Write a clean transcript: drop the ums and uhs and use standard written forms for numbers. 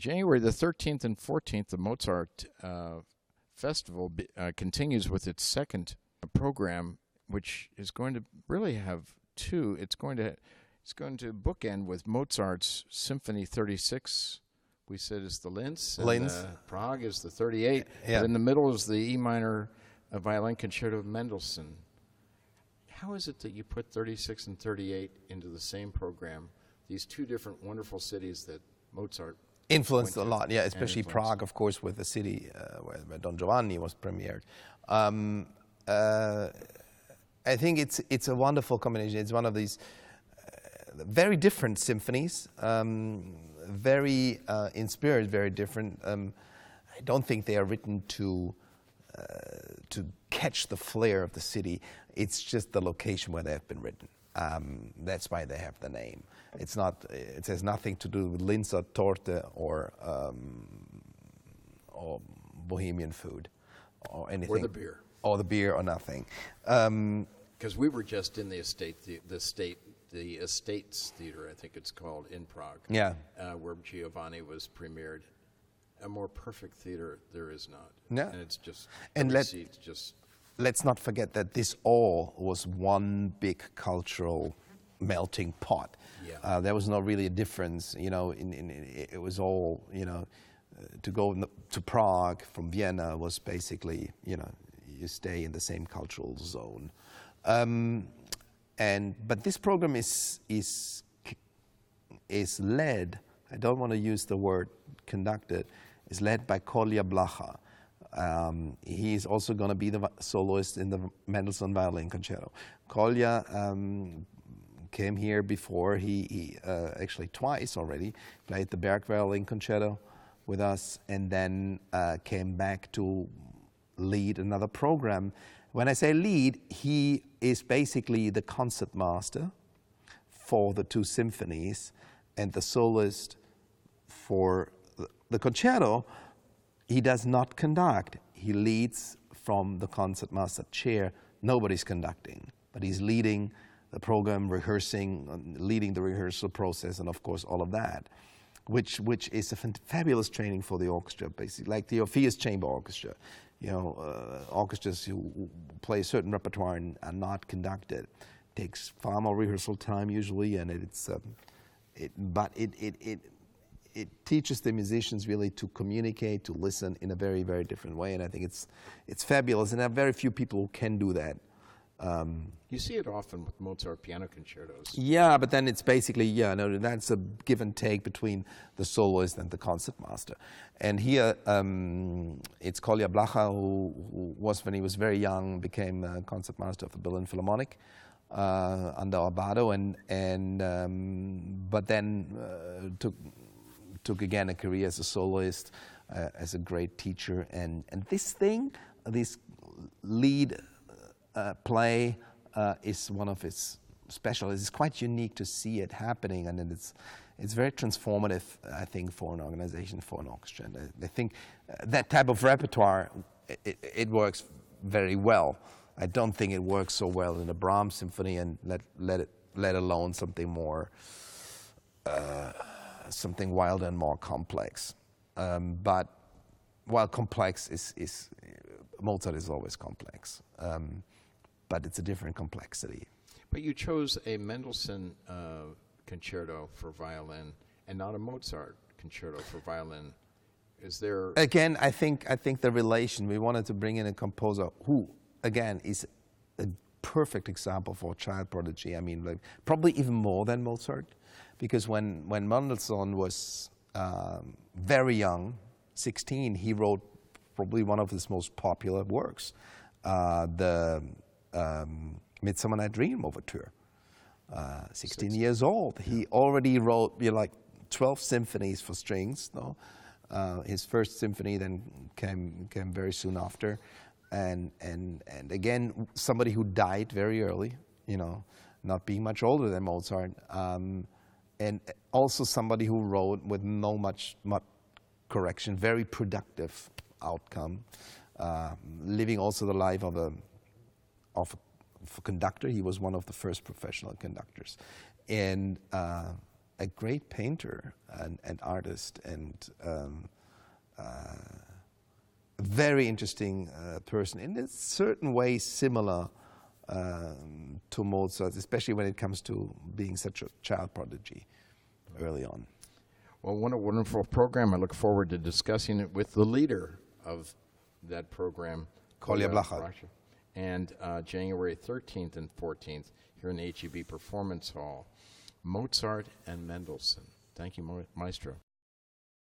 January the 13th and 14th, the Mozart Festival continues with its second program, which is going to really have two. It's going to bookend with Mozart's Symphony 36. We said is the Linz, and Prague is the 38. Yeah. But in the middle is the E minor violin concerto of Mendelssohn. How is it that you put 36 and 38 into the same program? These two different wonderful cities that Mozart influenced a lot, yeah, especially Prague, of course, with the city where Don Giovanni was premiered. I think it's a wonderful combination. It's one of these very different symphonies, very in spirit, very different. I don't think they are written to catch the flair of the city. It's just the location where they have been written. That's why they have the name. It's not. It has nothing to do with Linzer Torte or Bohemian food or anything. Or the beer. Or the beer or nothing. Because we were just in the Estates Theater, I think it's called, in Prague. Yeah. Where Giovanni was premiered. A more perfect theater there is not. Yeah. And it's just, let's not forget that this all was one big cultural melting pot. Yeah. There was not really a difference, it was all, to go to Prague from Vienna was basically, you stay in the same cultural zone. But this program is led, I don't want to use the word conducted, is led by Kolja Blacha. He is also going to be the soloist in the Mendelssohn Violin Concerto. Kolja came here before. He actually twice already played the Berg Violin Concerto with us, and then came back to lead another program. When I say lead, he is basically the concert master for the two symphonies and the soloist for the concerto. He does not conduct. He leads from the concertmaster chair. Nobody's conducting, but he's leading the program, rehearsing, leading the rehearsal process, and of course all of that, which is a fabulous training for the orchestra, basically, like the Orpheus Chamber Orchestra. Orchestras who play a certain repertoire and are not conducted takes far more rehearsal time usually, and it teaches the musicians really to communicate, to listen in a very, very different way, and I think it's fabulous, and there are very few people who can do that. You see it often with Mozart piano concertos. Yeah, but then it's basically, that's a give and take between the soloist and the concertmaster. And here, it's Kolja Blacha, who was, when he was very young, became concertmaster of the Berlin Philharmonic under Abbado, but then took again a career as a soloist, as a great teacher, and this lead play is one of its specialties. It's quite unique to see it happening, and it's very transformative, I think, for an organization, for an orchestra. And I think that type of repertoire, it works very well. I don't think it works so well in a Brahms symphony, and let alone something more, something wilder and more complex. But while complex is Mozart is always complex. But it's a different complexity. But you chose a Mendelssohn concerto for violin and not a Mozart concerto for violin. Is there... Again, I think the relation, we wanted to bring in a composer who, again, is a perfect example for a child prodigy. I mean, like, probably even more than Mozart, because when Mendelssohn was very young, 16, he wrote probably one of his most popular works, the Midsummer Night Dream Overture. 16 years old. He already wrote 12 symphonies for strings. No? His first symphony then came very soon after. And again, somebody who died very early, not being much older than Mozart. And also somebody who wrote with no much correction, very productive outcome, living also the life of a conductor. He was one of the first professional conductors, and a great painter and artist, and a very interesting person, in a certain way similar to Mozart, especially when it comes to being such a child prodigy early on. Well, what a wonderful program. I look forward to discussing it with the leader of that program, Kolja Blacha. And January 13th and 14th here in the HEB Performance Hall, Mozart and Mendelssohn. Thank you, Maestro.